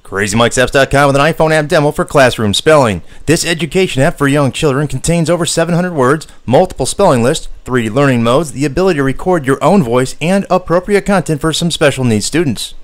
CrazyMikesapps.com with an iPhone app demo for classroom spelling. This education app for young children contains over 700 words, multiple spelling lists, 3D learning modes, the ability to record your own voice, and appropriate content for some special needs students.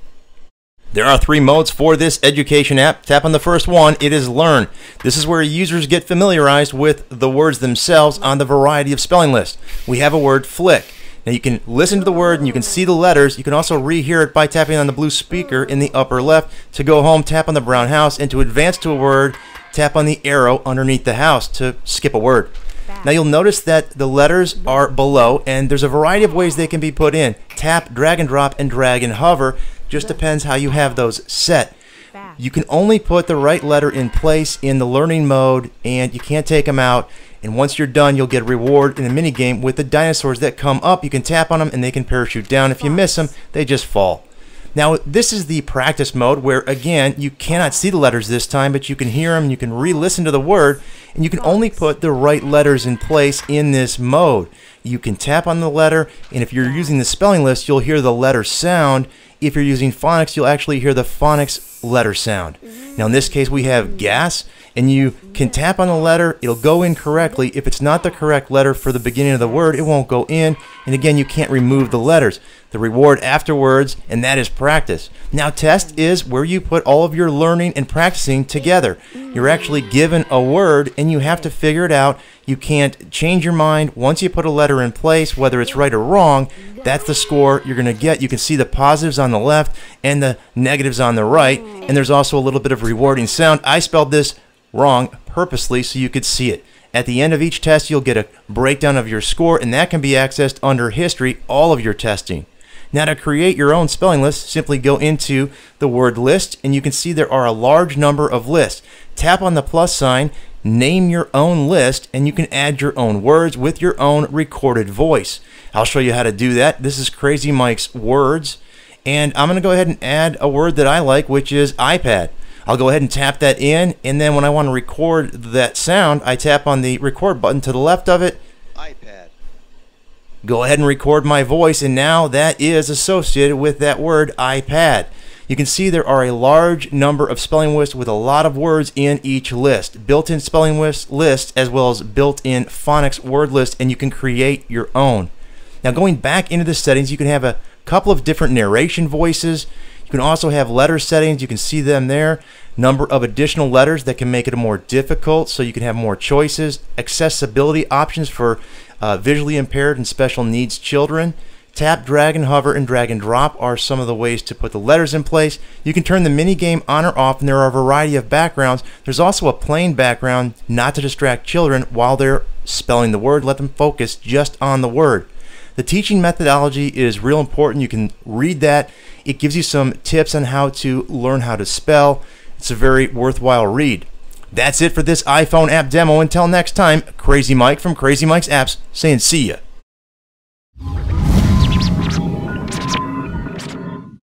There are 3 modes for this education app. Tap on the first one. It is Learn. This is where users get familiarized with the words themselves on the variety of spelling lists. We have a word flick. Now you can listen to the word and you can see the letters. You can also rehear it by tapping on the blue speaker in the upper left. To go home, tap on the brown house, and to advance to a word, tap on the arrow underneath the house to skip a word. Now you'll notice that the letters are below, and there's a variety of ways they can be put in. Tap, drag and drop, and drag and hover. Just depends how you have those set. You can only put the right letter in place in the learning mode, and you can't take them out. And once you're done, you'll get a reward in a mini game with the dinosaurs that come up. You can tap on them and they can parachute down. If you miss them, they just fall. Now, this is the practice mode where, again, you cannot see the letters this time, but you can hear them, you can re-listen to the word, and you can only put the right letters in place in this mode. You can tap on the letter, and if you're using the spelling list, you'll hear the letter sound. If you're using phonics, you'll actually hear the phonics letter sound. Now, in this case, we have gas, and you can tap on the letter, it'll go in correctly. If it's not the correct letter for the beginning of the word, it won't go in, and again, you can't remove the letters. The reward afterwards, and that is practice. Now, test is where you put all of your learning and practicing together. You're actually given a word, and you have to figure it out. You can't change your mind. Once you put a letter in place, whether it's right or wrong, that's the score you're going to get. You can see the positives on the left and the negatives on the right, and there's also a little bit of rewarding sound. I spelled this wrong purposely so you could see it. At the end of each test, you'll get a breakdown of your score, and that can be accessed under History, all of your testing. Now, to create your own spelling list, simply go into the word list, and you can see there are a large number of lists. Tap on the plus sign, name your own list, and you can add your own words with your own recorded voice. I'll show you how to do that. This is Crazy Mike's Words, and I'm going to go ahead and add a word that I like, which is iPad. I'll go ahead and tap that in, and then when I want to record that sound, I tap on the record button to the left of it. iPad. Go ahead and record my voice, and now that is associated with that word iPad. You can see there are a large number of spelling lists with a lot of words in each list. Built-in spelling lists as well as built-in phonics word list, and you can create your own. Now, going back into the settings, you can have a couple of different narration voices. You can also have letter settings. You can see them there. Number of additional letters that can make it more difficult, so you can have more choices. Accessibility options for visually impaired and special needs children. Tap, drag, and hover, and drag and drop are some of the ways to put the letters in place. You can turn the mini game on or off, and there are a variety of backgrounds. There's also a plain background, not to distract children while they're spelling the word. Let them focus just on the word. The teaching methodology is real important. You can read that. It gives you some tips on how to learn how to spell. It's a very worthwhile read. That's it for this iPhone app demo. Until next time, Crazy Mike from Crazy Mike's Apps saying see ya.